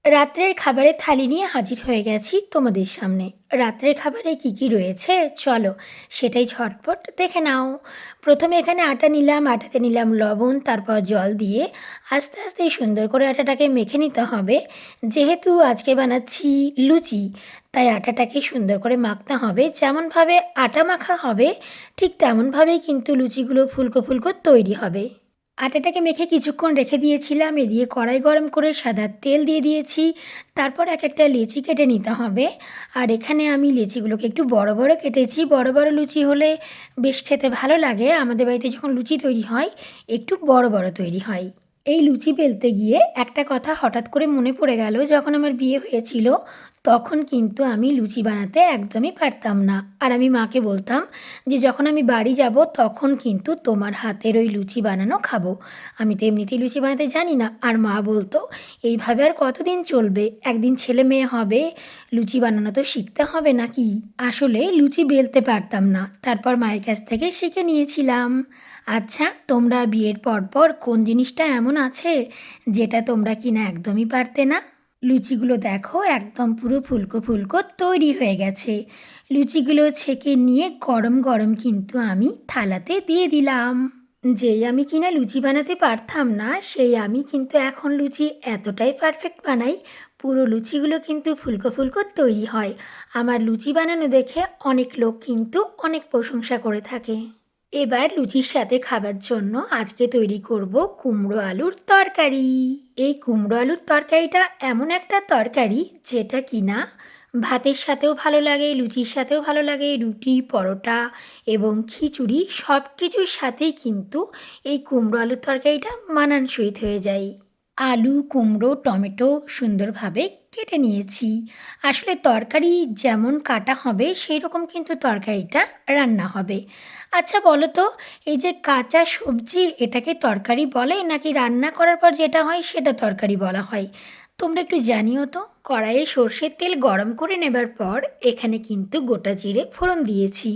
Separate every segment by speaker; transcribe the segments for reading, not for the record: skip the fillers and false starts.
Speaker 1: রাত্রের খাবারের থালি নিয়ে হাজির হয়ে গেছি তোমাদের সামনে। রাত্রের খাবারে কি কি রয়েছে চলো সেটাই ঝটপট দেখে নাও। প্রথমে এখানে আটা নিলাম, আটাতে নিলাম লবণ, তারপর জল দিয়ে আস্তে আস্তে সুন্দর করে আটাটাকে মেখে নিতে হবে। যেহেতু আজকে বানাচ্ছি লুচি, তাই আটাটাকে সুন্দর করে মাখতে হবে। যেমনভাবে আটা মাখা হবে ঠিক তেমনভাবেই কিন্তু লুচিগুলো ফুলকো ফুলকো তৈরি হবে। আটাটাকে মেখে কিছুক্ষণ রেখে দিয়েছিলাম। এদিকে কড়াই গরম করে সাদা তেল দিয়ে দিয়েছি। তারপর এক একটা লেচি কেটে নিতে হবে। আর এখানে আমি লেচিগুলোকে একটু বড় বড় কেটেছি। বড় বড় লুচি হলে বেশ খেতে ভালো লাগে। আমাদের বাড়িতে যখন লুচি তৈরি হয় একটু বড় বড় তৈরি হয়। এই লুচি বেলতে গিয়ে একটা কথা হঠাৎ করে মনে পড়ে গেল, যখন আমার বিয়ে হয়েছিল তখন কিন্তু আমি লুচি বানাতে একদমই পারতাম না। আর আমি মাকে বলতাম যে যখন আমি বাড়ি যাব তখন কিন্তু তোমার হাতের ওই লুচি বানানো খাবো। আমি তো এমনিতেই লুচি বানাতে জানি না। আর মা বলতো এইভাবে আর কতদিন চলবে, একদিন ছেলে মেয়ে হবে, লুচি বানানো তো শিখতে হবে নাকি। আসলে লুচি বেলতে পারতাম না, তারপর মায়ের কাছ থেকে শিখে নিয়েছিলাম। আচ্ছা, তোমরা বিয়ের পর কোন জিনিসটা এমন আছে যেটা তোমরা কিনা একদমই পারতে না? লুচিগুলো দেখো একদম পুরো ফুলকো ফুলকো তৈরি হয়ে গেছে। লুচিগুলো ছেঁকে নিয়ে গরম গরম কিন্তু আমি থালাতে দিয়ে দিলাম। যেই আমি কিনা লুচি বানাতে পারতাম না, সেই আমি কিন্তু এখন লুচি এতটাই পারফেক্ট বানাই, পুরো লুচিগুলো কিন্তু ফুলকো ফুলকো তৈরি হয়। আমার লুচি বানানো দেখে অনেক লোক কিন্তু অনেক প্রশংসা করে থাকে। এবার লুচির সাথে খাবার জন্য আজকে তৈরি করব কুমড়ো আলুর তরকারি। এই কুমড়ো আলুর তরকারিটা এমন একটা তরকারি যেটা কিনা ভাতের সাথেও ভালো লাগে, লুচির সাথেও ভালো লাগে, রুটি, পরোটা এবং খিচুড়ি সব কিছুর সাথেই কিন্তু এই কুমড়ো আলুর তরকারিটা মানানসই হয়ে যায়। আলু, কুমড়ো, টমেটো সুন্দরভাবে কেটে নিয়েছি। আসলে তরকারি যেমন কাটা হবে সেই রকম কিন্তু তরকারিটা রান্না হবে। আচ্ছা বলো তো, এই যে কাঁচা সবজি এটাকে তরকারি বলে নাকি রান্না করার পর যেটা হয় সেটা তরকারি বলা হয়? তোমরা একটু জানিও তো। কড়াইয়ে সর্ষের তেল গরম করে নেবার পর এখানে কিন্তু গোটা জিরে ফোড়ন দিয়েছি।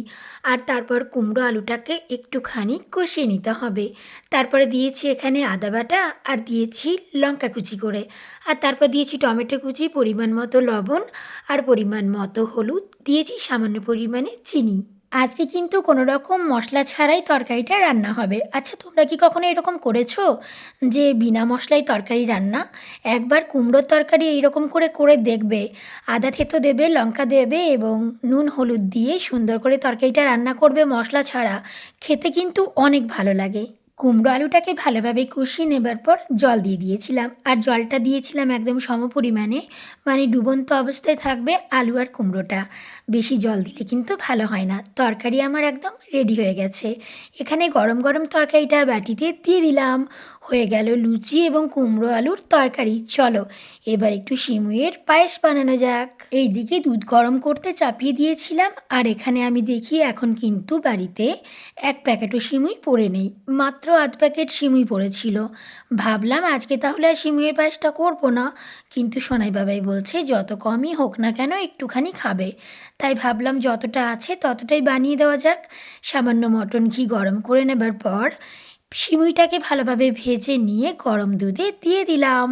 Speaker 1: আর তারপর কুমড়ো আলুটাকে একটুখানি কষিয়ে নিতে হবে। তারপরে দিয়েছি এখানে আদা বাটা, আর দিয়েছি লঙ্কা কুচি করে, আর তারপর দিয়েছি টমেটো কুচি, পরিমাণ মতো লবণ, আর পরিমাণ মতো হলুদ, দিয়েছি সামান্য পরিমাণে চিনি। আজকে কিন্তু কোনো রকম মশলা ছাড়াই তরকারিটা রান্না হবে। আচ্ছা, তোমরা কি কখনো এরকম করেছো যে বিনা মশলায় তরকারি রান্না? একবার কুমড়োর তরকারি এইরকম করে করে দেখবে। আদা থেতো দেবে, লঙ্কা দেবে এবং নুন হলুদ দিয়ে সুন্দর করে তরকারিটা রান্না করবে মশলা ছাড়া। খেতে কিন্তু অনেক ভালো লাগে। কুমড়ো আলুটাকে ভালোভাবে কষিয়ে নেবার পর জল দিয়ে দিয়েছিলাম, আর জলটা দিয়েছিলাম একদম সমপরিমাণে, মানে ডুবন্ত অবস্থায় থাকবে আলু আর কুমড়োটা। বেশি জল দিলে কিন্তু ভালো হয় না। তরকারি আমার একদম রেডি হয়ে গেছে। এখানে গরম গরম তরকারিটা বাটিতে দিয়ে দিলাম। হয়ে গেল লুচি এবং কুমড়ো আলুর তরকারি। চলো এবার একটু সিমুইয়ের পায়েস বানানো যাক। এইদিকে দুধ গরম করতে চাপিয়ে দিয়েছিলাম, আর এখানে আমি দেখি এখন কিন্তু বাড়িতে এক প্যাকেটও সিমুই পড়ে নেই, মাত্র আধ প্যাকেট সিমুই পড়েছিল। ভাবলাম আজকে তাহলে আর সিমুইয়ের পায়েসটা করবো না, কিন্তু সোনাই বাবাই বলছে যত কমই হোক না কেন একটুখানি খাবে, তাই ভাবলাম যতটা আছে ততটাই বানিয়ে দেওয়া যাক। সামান্য মটন ঘি গরম করে নেবার পর সিমুইটাকে ভালোভাবে ভেজে নিয়ে গরম দুধে দিয়ে দিলাম।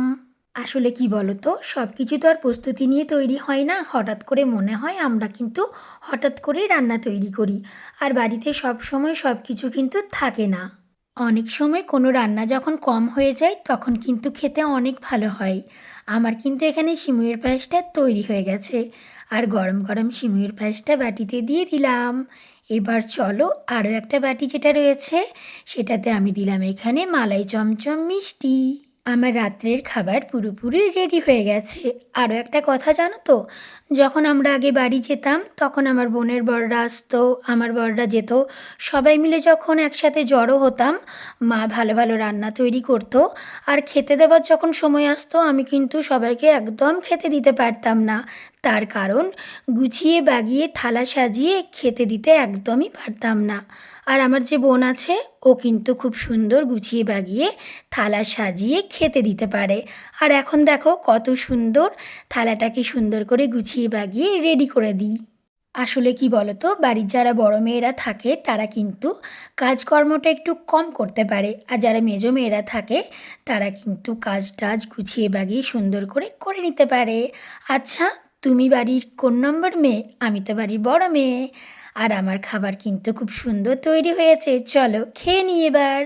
Speaker 1: আসলে কি বলো তো, সব কিছু তো আর প্রস্তুতি নিয়ে তৈরি হয় না, হঠাৎ করে মনে হয় আমরা কিন্তু হঠাৎ করেই রান্না তৈরি করি। আর বাড়িতে সব সময় সব কিছু কিন্তু থাকে না। অনেক সময় কোনো রান্না যখন কম হয়ে যায় তখন কিন্তু খেতে অনেক ভালো হয়। আমার কিন্তু এখানে সিমুইয়ের পায়েসটা তৈরি হয়ে গেছে, আর গরম গরম সিমুইয়ের পায়েসটা বাটিতে দিয়ে দিলাম। এবার চলো আরও একটা বাটি যেটা রয়েছে সেটাতে আমি দিলাম এখানে মালাই চমচম মিষ্টি। আমার রাত্রের খাবার পুরোপুরি রেডি হয়ে গেছে। আরও একটা কথা জানো তো, যখন আমরা আগে বাড়ি যেতাম তখন আমার বোনের বড়রা আসতো, আমার বড়রা যেত, সবাই মিলে যখন একসাথে জড়ো হতাম, মা ভালো ভালো রান্না তৈরি করতো। আর খেতে দেওয়ার যখন সময় আসতো আমি কিন্তু সবাইকে একদম খেতে দিতে পারতাম না। তার কারণ গুছিয়ে বাগিয়ে থালা সাজিয়ে খেতে দিতে একদমই পারতাম না। আর আমার যে বোন আছে ও কিন্তু খুব সুন্দর গুছিয়ে বাগিয়ে থালা সাজিয়ে খেতে দিতে পারে। আর এখন দেখো কত সুন্দর থালাটাকে সুন্দর করে গুছিয়ে বাগিয়ে রেডি করে দিই। আসলে কি বলো তো, বাড়ির যারা বড় মেয়েরা থাকে তারা কিন্তু কাজকর্মটা একটু কম করতে পারে, আর যারা মেজো মেয়েরা থাকে তারা কিন্তু কাজ টাজ গুছিয়ে বাগিয়ে সুন্দর করে করে নিতে পারে। আচ্ছা, তুমি বাড়ির কোন নম্বর মেয়ে? আমি তো বাড়ির বড় মেয়ে। আর আমার খাবার কিন্তু খুব সুন্দর তৈরি হয়েছে, চলো খেয়ে নিই এবার।